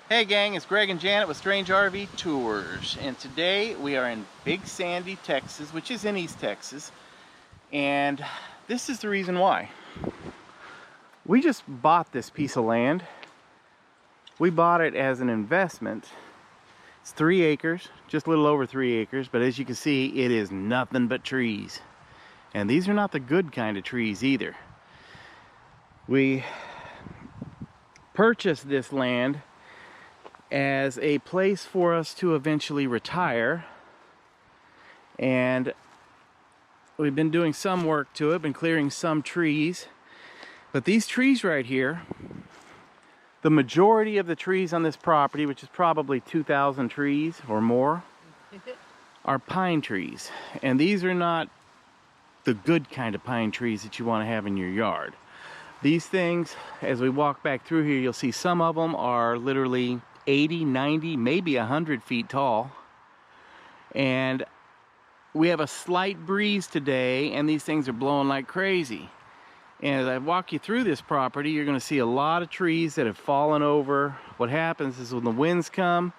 Hey gang, it's Greg and Janet with Strange RV Tours, and today we are in Big Sandy, Texas, which is in East Texas, and this is the reason why. We just bought this piece of land. We bought it as an investment. It's 3 acres, just a little over 3 acres, but as you can see, it is nothing but trees. And these are not the good kind of trees either. We purchased this land as a place for us to eventually retire, and we've been doing some work to it, been clearing some trees, but these trees right here, the majority of the trees on this property, which is probably 2,000 trees or more, are pine trees. And these are not the good kind of pine trees that you want to have in your yard. These things, as we walk back through here, you'll see some of them are literally 80, 90, maybe 100 feet tall. And we have a slight breeze today, and these things are blowing like crazy. And as I walk you through this property, you're going to see a lot of trees that have fallen over. What happens is when the winds come,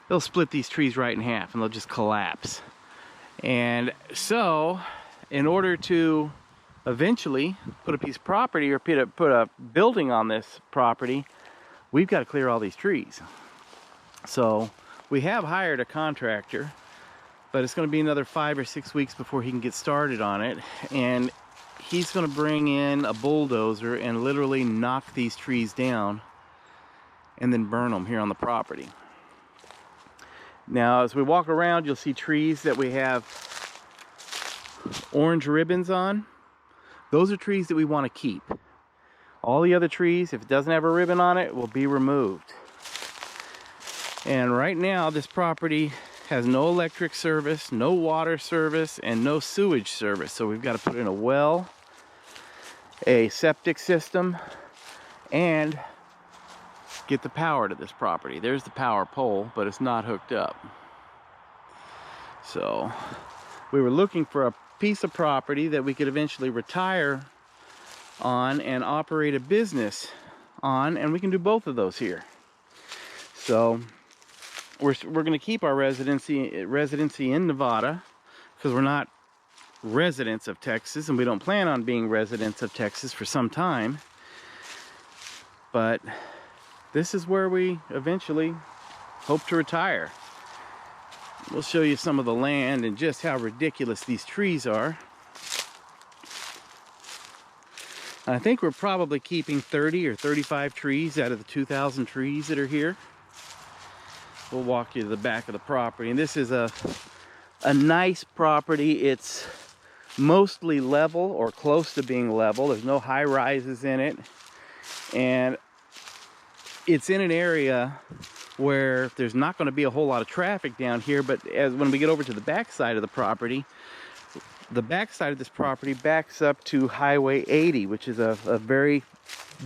they'll split these trees right in half and they'll just collapse. And so, in order to eventually put a piece of property or put a building on this property, we've got to clear all these trees. So we have hired a contractor, but it's going to be another 5 or 6 weeks before he can get started on it. And he's going to bring in a bulldozer and literally knock these trees down and then burn them here on the property. Now, as we walk around, you'll see trees that we have orange ribbons on. Those are trees that we want to keep. All the other trees, if it doesn't have a ribbon on it, will be removed. And right now, this property has no electric service, no water service, and no sewage service. So we've got to put in a well, a septic system, and get the power to this property. There's the power pole, but it's not hooked up. So we were looking for a piece of property that we could eventually retire on and operate a business on, and we can do both of those here. So we're going to keep our residency in Nevada, because we're not residents of Texas, and we don't plan on being residents of Texas for some time. But this is where we eventually hope to retire. We'll show you some of the land and just how ridiculous these trees are. I think we're probably keeping 30 or 35 trees out of the 2,000 trees that are here. We'll walk you to the back of the property. And this is a nice property. It's mostly level or close to being level. There's no high rises in it. And it's in an area where there's not going to be a whole lot of traffic down here. But when we get over to the back side of the property, the back side of this property backs up to Highway 80, which is a very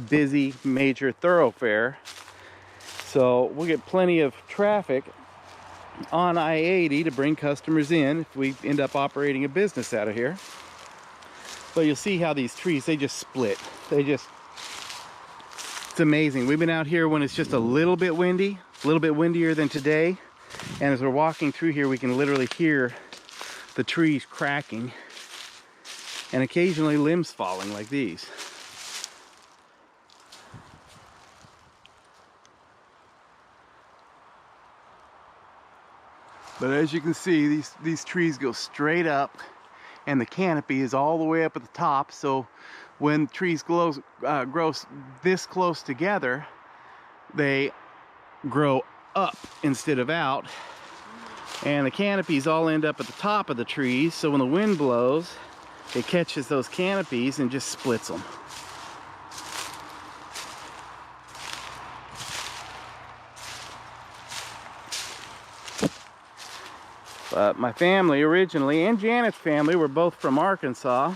busy major thoroughfare. So we'll get plenty of traffic on I-80 to bring customers in if we end up operating a business out of here. But you'll see how these trees, they just split. It's amazing. We've been out here when it's just a little bit windy, a little bit windier than today. And as we're walking through here, we can literally hear the trees cracking and occasionally limbs falling like these. But as you can see, these trees go straight up, and the canopy is all the way up at the top. So when trees grow this close together, they grow up instead of out. And the canopies all end up at the top of the trees, so when the wind blows, it catches those canopies and just splits them. My family originally, and Janet's family, were both from Arkansas.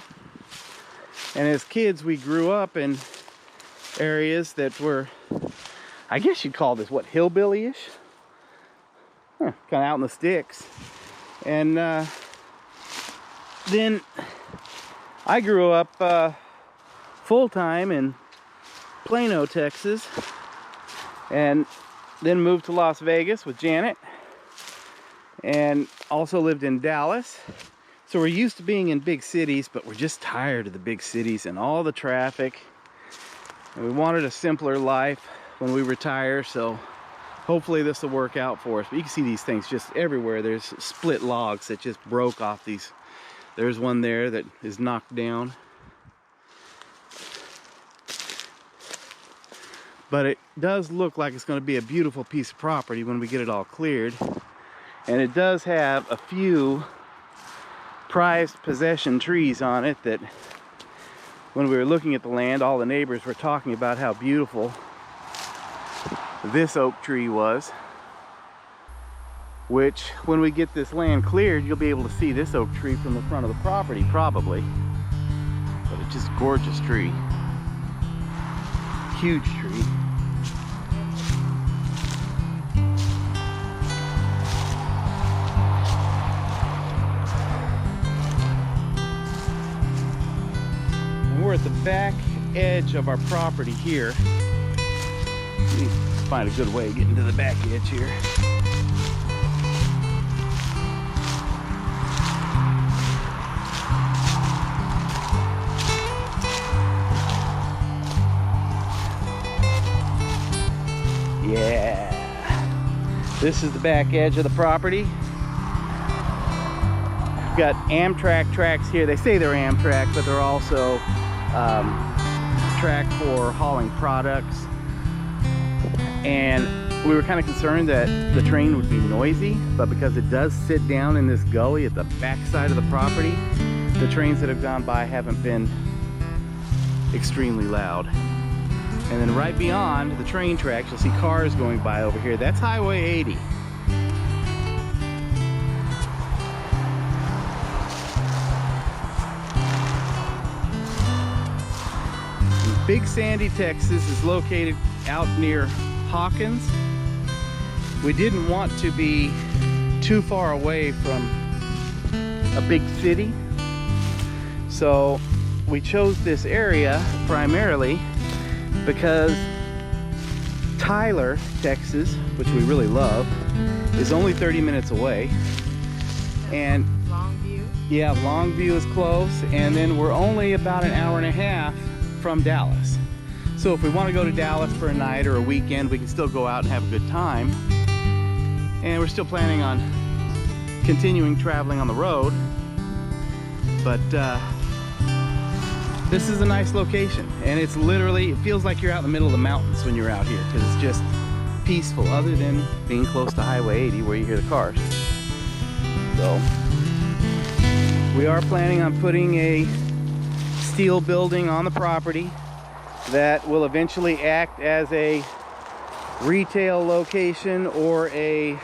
And as kids, we grew up in areas that were, I guess you'd call this, what, hillbilly-ish? Kind of out in the sticks. And then I grew up full-time in Plano, Texas. And then moved to Las Vegas with Janet, and also lived in Dallas. So we're used to being in big cities, but we're just tired of the big cities and all the traffic. And we wanted a simpler life when we retire, so hopefully this will work out for us. But you can see these things just everywhere. There's split logs that just broke off these. There's one there that is knocked down. But it does look like it's going to be a beautiful piece of property when we get it all cleared. And it does have a few prized possession trees on it that, when we were looking at the land, all the neighbors were talking about how beautiful this oak tree was. Which, when we get this land cleared, you'll be able to see this oak tree from the front of the property, probably. But it's just a gorgeous tree. Huge tree. And we're at the back edge of our property here. Let me find a good way of getting to the back edge here. Yeah, this is the back edge of the property. We've got Amtrak tracks here. They say they're Amtrak, but they're also track for hauling products. And we were kind of concerned that the train would be noisy, but because it does sit down in this gully at the back side of the property, the trains that have gone by haven't been extremely loud. And then right beyond the train tracks, you'll see cars going by over here. That's Highway 80. Big Sandy, Texas is located out near Hawkins. We didn't want to be too far away from a big city, so we chose this area primarily because Tyler, Texas, which we really love, is only 30 minutes away. And Longview? Yeah, Longview is close, and then we're only about an hour and a half from Dallas. So if we want to go to Dallas for a night or a weekend, we can still go out and have a good time. And we're still planning on continuing traveling on the road. But this is a nice location, and it's literally, it feels like you're out in the middle of the mountains when you're out here, because it's just peaceful, other than being close to Highway 80 where you hear the cars. So we are planning on putting a steel building on the property that will eventually act as a retail location or a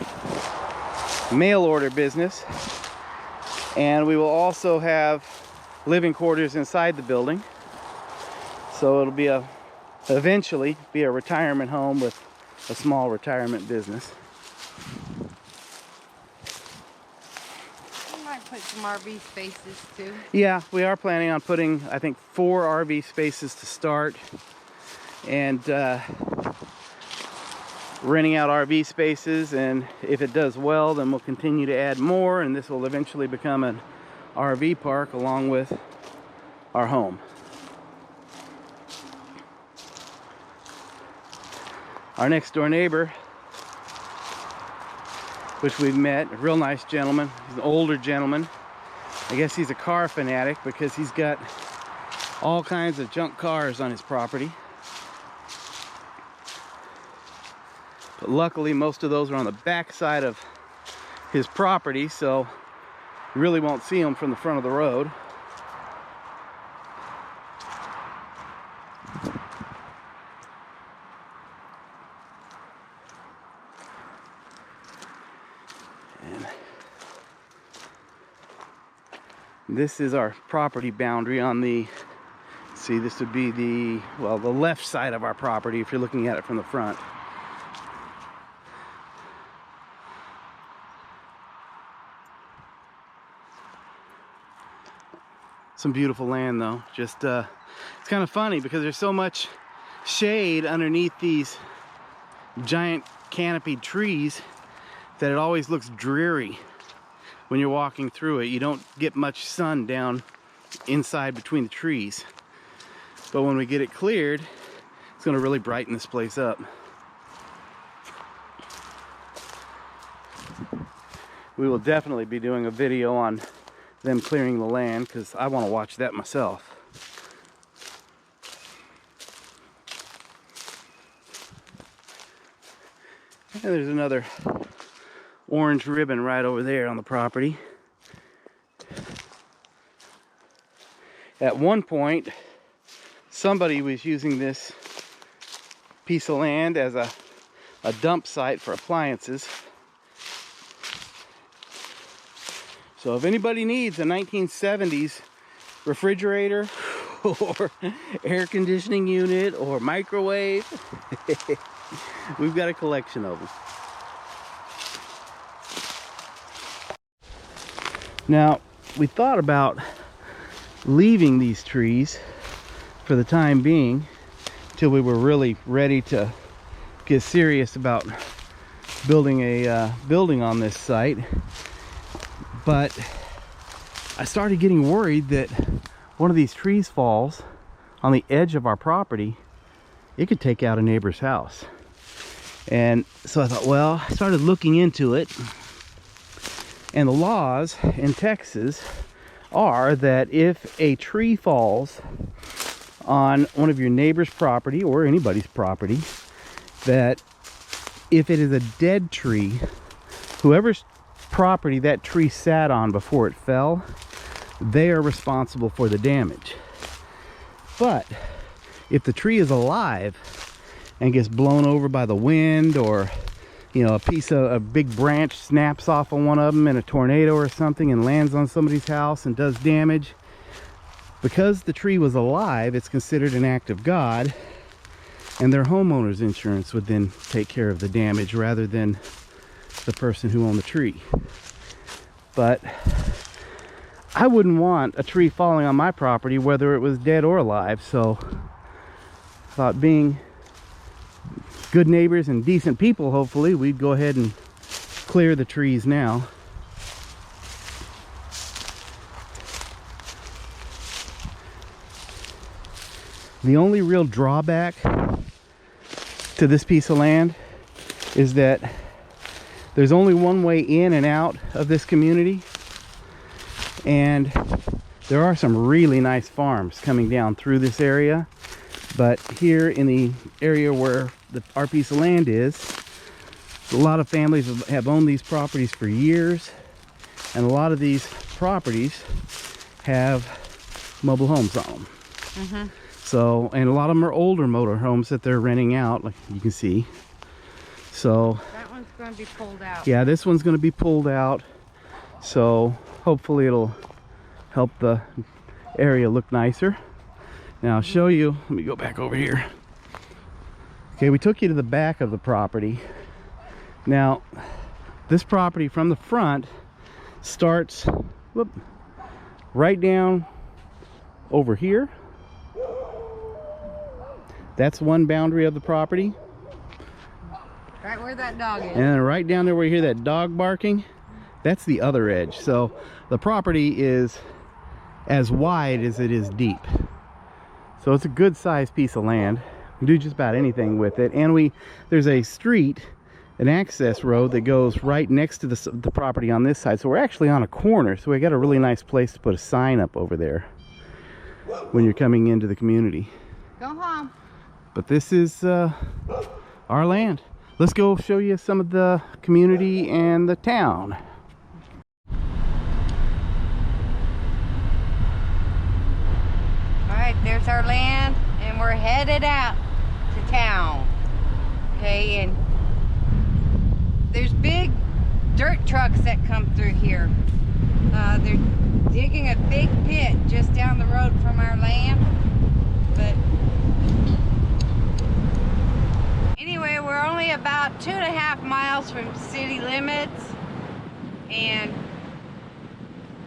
mail order business. And we will also have living quarters inside the building. So it'll be eventually be a retirement home with a small retirement business. We might put some RV spaces too. Yeah, we are planning on putting, I think, 4 RV spaces to start, and renting out RV spaces, and if it does well, then we'll continue to add more, and this will eventually become an RV park along with our home. Our next door neighbor, which we've met, a real nice gentleman. He's an older gentleman. I guess he's a car fanatic because he's got all kinds of junk cars on his property. But luckily, most of those are on the back side of his property, so you really won't see them from the front of the road. And this is our property boundary on the, see, this would be the, well, the left side of our property if you're looking at it from the front. Some beautiful land though. Just it's kind of funny because there's so much shade underneath these giant canopied trees that it always looks dreary when you're walking through it. You don't get much sun down inside between the trees. But when we get it cleared, it's going to really brighten this place up. We will definitely be doing a video on them clearing the land because I want to watch that myself. And there's another orange ribbon right over there on the property. At one point, somebody was using this piece of land as a dump site for appliances. So if anybody needs a 1970s refrigerator or air conditioning unit or microwave, we've got a collection of them. Now, we thought about leaving these trees for the time being until we were really ready to get serious about building a building on this site. But I started getting worried that one of these trees falls on the edge of our property. It could take out a neighbor's house. And so I thought, well, I started looking into it. And the laws in Texas are that if a tree falls on one of your neighbor's property or anybody's property, that if it is a dead tree, whoever's property that tree sat on before it fell, they are responsible for the damage. But if the tree is alive and gets blown over by the wind, or a big branch snaps off of one of them in a tornado or something and lands on somebody's house and does damage, because the tree was alive, it's considered an act of God, and their homeowner's insurance would then take care of the damage rather than the person who owned the tree. But I wouldn't want a tree falling on my property whether it was dead or alive, so I thought, being good neighbors and decent people, hopefully we'd go ahead and clear the trees now. The only real drawback to this piece of land is that there's only one way in and out of this community, and there are some really nice farms coming down through this area. But here in the area where our piece of land is, a lot of families have owned these properties for years, and a lot of these properties have mobile homes on them. Mm-hmm. So, and a lot of them are older motor homes that they're renting out, like you can see. So that one's going to be pulled out. Yeah, this one's going to be pulled out. So hopefully it'll help the area look nicer. Now I'll show you. Let me go back over here. Okay, we took you to the back of the property. Now, this property from the front starts right down over here. That's one boundary of the property. Right where that dog is. And then right down there where you hear that dog barking, that's the other edge. So the property is as wide as it is deep. So it's a good sized piece of land. We can do just about anything with it. And there's a street, an access road that goes right next to the property on this side. So we're actually on a corner. So we got a really nice place to put a sign up over there when you're coming into the community. Go home. But this is our land. Let's go show you some of the community and the town. Alright, there's our land, and we're headed out to town. Okay, and there's big dirt trucks that come through here. They're digging a big pit just down the road from our land. But anyway, we're only about 2.5 miles from city limits, and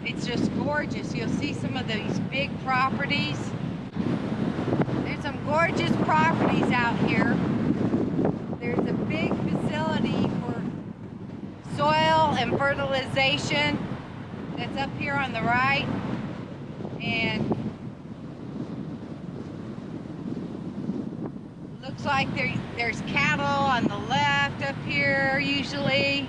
it's just gorgeous. You'll see some of these big properties. There's some gorgeous properties out here. There's a big facility for soil and fertilization that's up here on the right. And looks like there's cattle on the left up here usually.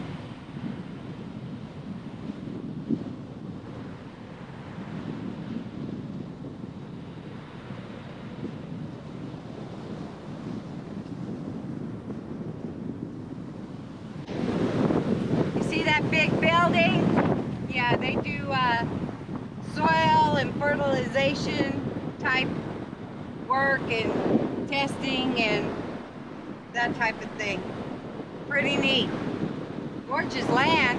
You see that big building? Yeah, they do soil and fertilization type work and testing and that type of thing. Pretty neat. Gorgeous land.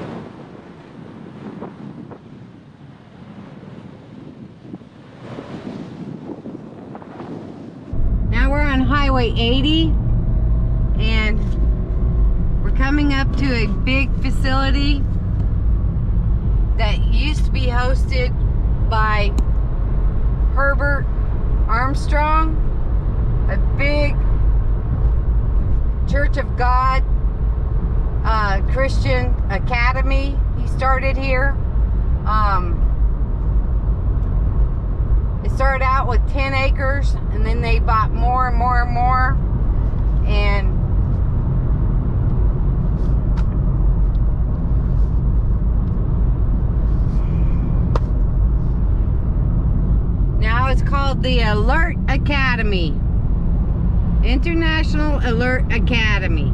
Now we're on Highway 80 and we're coming up to a big facility that used to be hosted by Herbert Armstrong, a big Church of God Christian academy he started here. It started out with 10 acres and then they bought more and more and more, and now it's called the Alert Academy, International Alert Academy,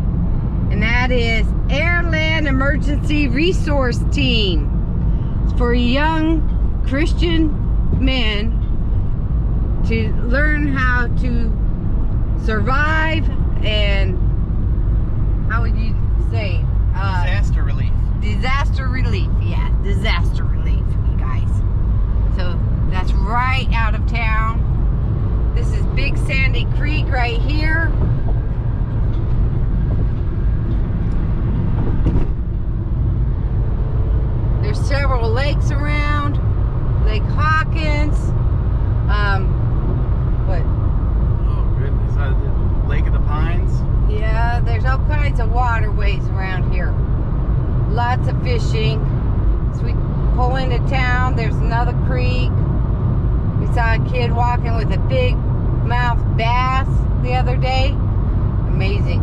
and that is Air Land Emergency Resource Team. It's for young Christian men to learn how to survive and, how would you say? Disaster relief. Disaster relief, yeah, disaster relief, you guys. So that's right out of town. This is Big Sandy Creek right here. There's several lakes around. Lake Hawkins. What? Oh goodness, the Lake of the Pines. Yeah, there's all kinds of waterways around here. Lots of fishing. So we pull into town. There's another creek. We saw a kid walking with a big mouth bass the other day. Amazing.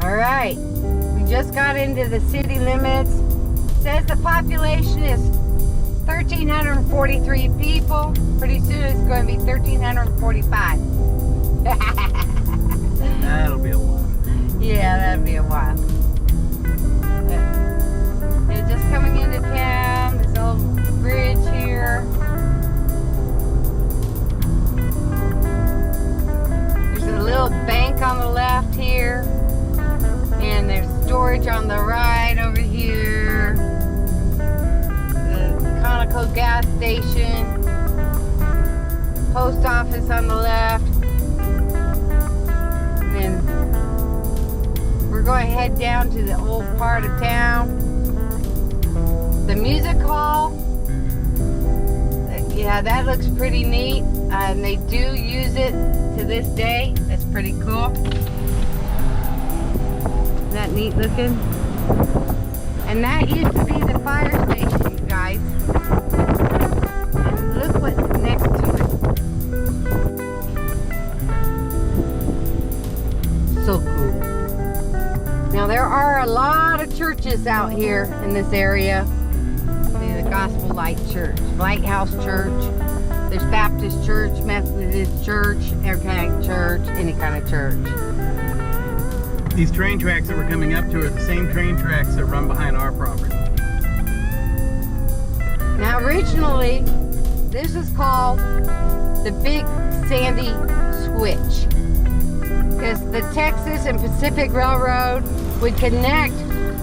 All right, we just got into the city limits. Says the population is 1,343 people. Pretty soon it's going to be 1,345. That'll be a while. Yeah, that'll be a while. They're just coming into town. This old bridge here. There's a little bank on the left here. And there's storage on the right over here. The Conoco gas station. Post office on the left. And we're going to head down to the old part of town. The music hall. Yeah, that looks pretty neat. And they do use it to this day. That's pretty cool. Isn't that neat looking? And that used to be the fire station, you guys. And look what's next to it. So cool. Now there are a lot of churches out here in this area. The Gospel Light Church, Lighthouse Church. There's Baptist Church, Methodist Church, every kind of church, any kind of church. These train tracks that we're coming up to are the same train tracks that run behind our property. Now originally, this was called the Big Sandy Switch, because the Texas and Pacific Railroad would connect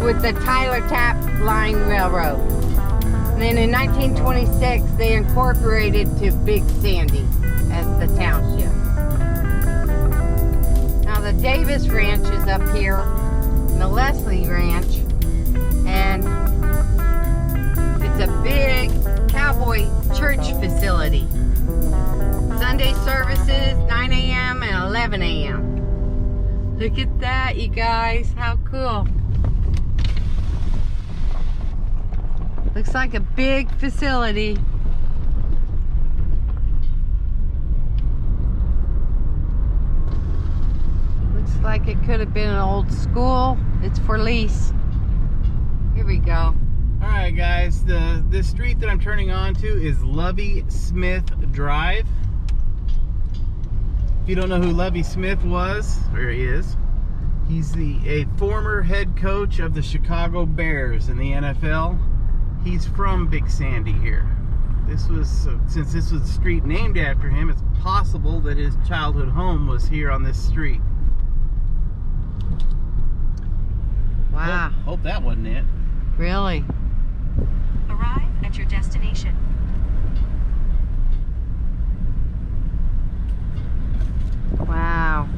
with the Tyler Tap Line Railroad. And then in 1926, they incorporated to Big Sandy as the township. Now the Davis Ranch is up here, and the Leslie Ranch, and it's a big cowboy church facility. Sunday services, 9 a.m. and 11 a.m. Look at that, you guys. How cool. Looks like a big facility. Looks like it could have been an old school. It's for lease. Here we go. All right, guys. This street that I'm turning onto is Lovey Smith Drive. If you don't know who Lovey Smith was, or is, he's a former head coach of the Chicago Bears in the NFL. He's from Big Sandy here. This was, since this was a street named after him, it's possible that his childhood home was here on this street. Wow. Hope that wasn't it. Really? Arrive at your destination. Wow.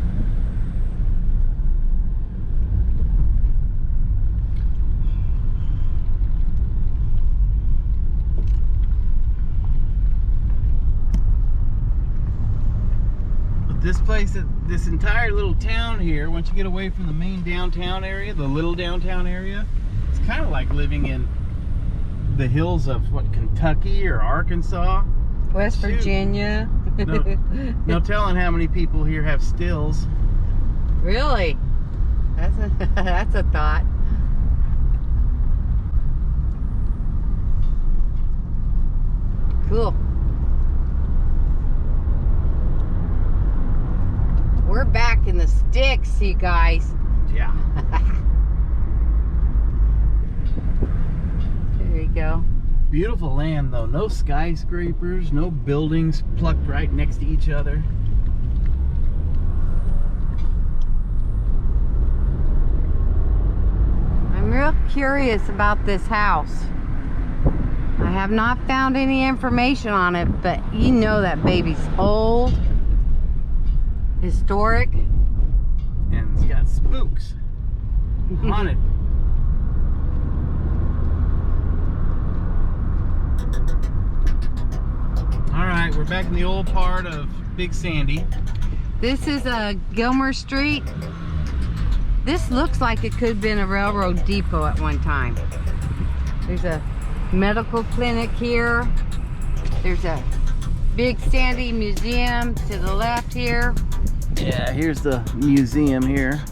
But this place, this entire little town here, once you get away from the main downtown area, the little downtown area, it's kind of like living in the hills of, what, Kentucky or Arkansas? West Shoot. Virginia. No telling how many people here have stills. Really? That's a thought. Cool. We're back in the sticks, you guys. Yeah. There you go. Beautiful land though. No skyscrapers, no buildings plucked right next to each other. I'm real curious about this house. I have not found any information on it, but you know that baby's old, historic. And it's got spooks. Haunted. Alright, we're back in the old part of Big Sandy. This is Gilmer Street. This looks like it could have been a railroad depot at one time. There's a medical clinic here. There's a Big Sandy Museum to the left here. Yeah, here's the museum here.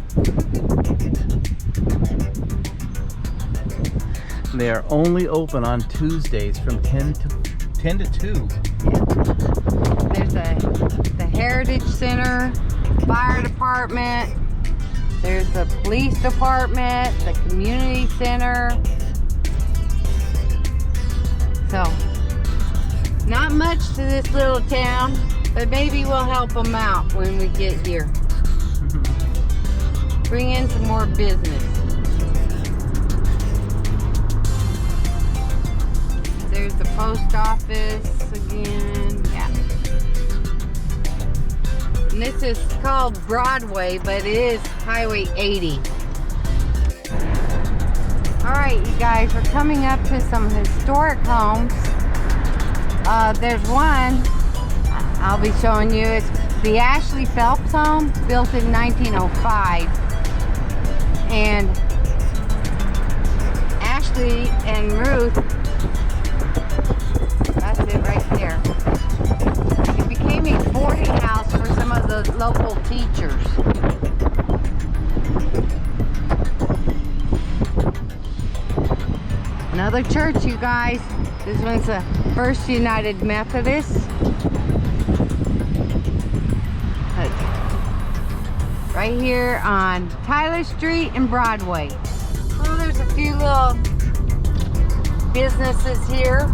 They are only open on Tuesdays from 10 to 2. There's the Heritage Center, Fire Department. There's the Police Department, the Community Center. So, not much to this little town, but maybe we'll help them out when we get here. Bring in some more business. There's the post office again. Yeah. And this is called Broadway, but it is Highway 80. Alright, you guys, we're coming up to some historic homes. There's one I'll be showing you. It's the Ashley Phelps home, built in 1905. And Ashley and Ruth, that's it right there. It became a boarding house for some of the local teachers. Another church, you guys. This one's the First United Methodist. Right here on Tyler Street and Broadway. Oh, there's a few little businesses here.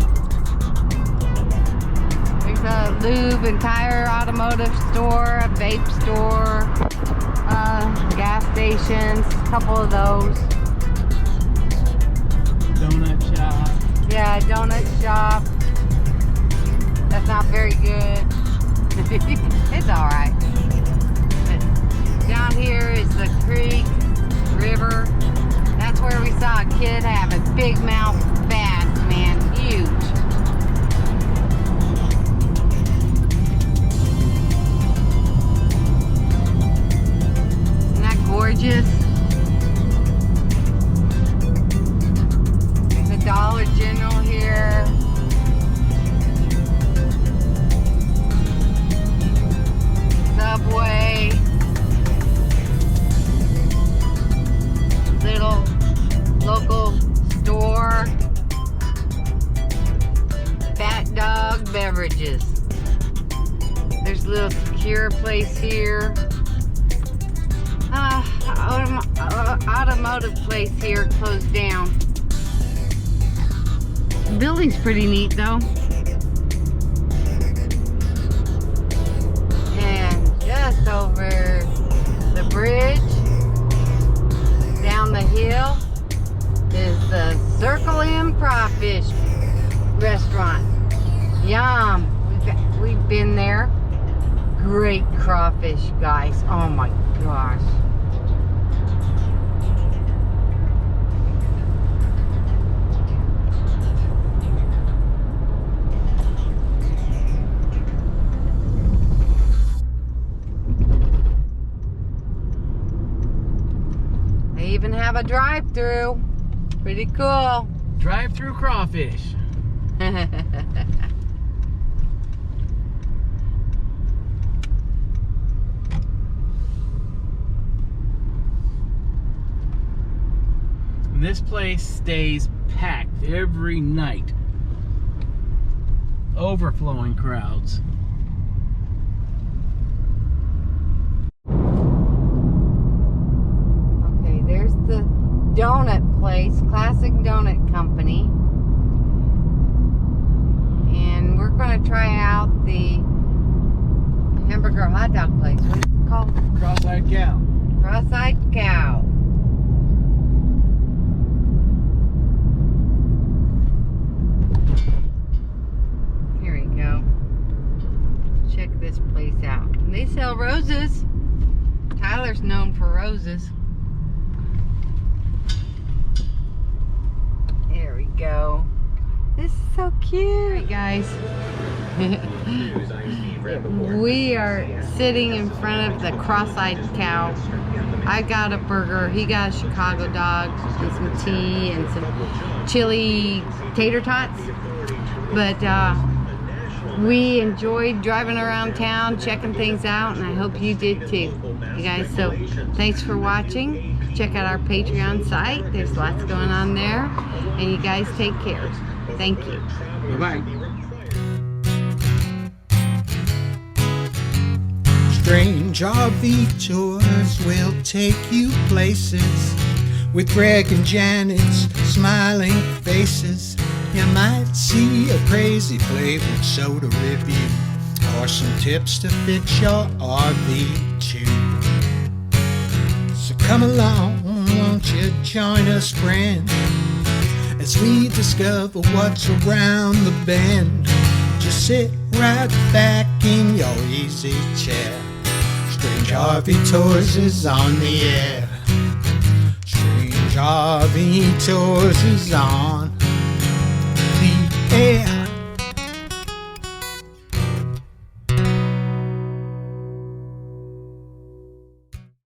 There's a lube and tire automotive store, a vape store, gas stations, a couple of those. Donut shop. Yeah, donut shop. That's not very good. It's alright. Down here is the creek, river. That's where we saw a kid have a big mouth bass, man, huge. Isn't that beverages. There's a Dollar General here. Subway. Little local store. Fat Dog Beverages. There's a little secure place here. Automotive place here closed down. The building's pretty neat though. And just over the bridge, down the hill, is the Circle M Crawfish restaurant. Yum! We've been there. Great crawfish, guys. Oh my gosh. They even have a drive-through. Pretty cool. Drive-through crawfish. This place stays packed every night. Overflowing crowds. Okay, there's the donut place, Classic Donut Company. And we're going to try out the hamburger hot dog place. What is it called? Cross-eyed cow. Cross-eyed Cow. Here we go. Check this place out. And they sell roses. Tyler's known for roses. There we go. This is so cute, guys. We are sitting in front of the Cross-eyed Cow. I got a burger. He got a Chicago dog and some tea and some chili tater tots. But we enjoyed driving around town, checking things out, and I hope you did too. You guys, so thanks for watching. Check out our Patreon site. There's lots going on there. And you guys take care. Thank you. Bye-bye. Strange RV tours will take you places with Greg and Janet's smiling faces. You might see a crazy flavored soda review or some tips to fix your RV too. So come along, won't you join us, friend, as we discover what's around the bend. Just sit right back in your easy chair. Strange RV Tours is on the air. Strange RV Tours is on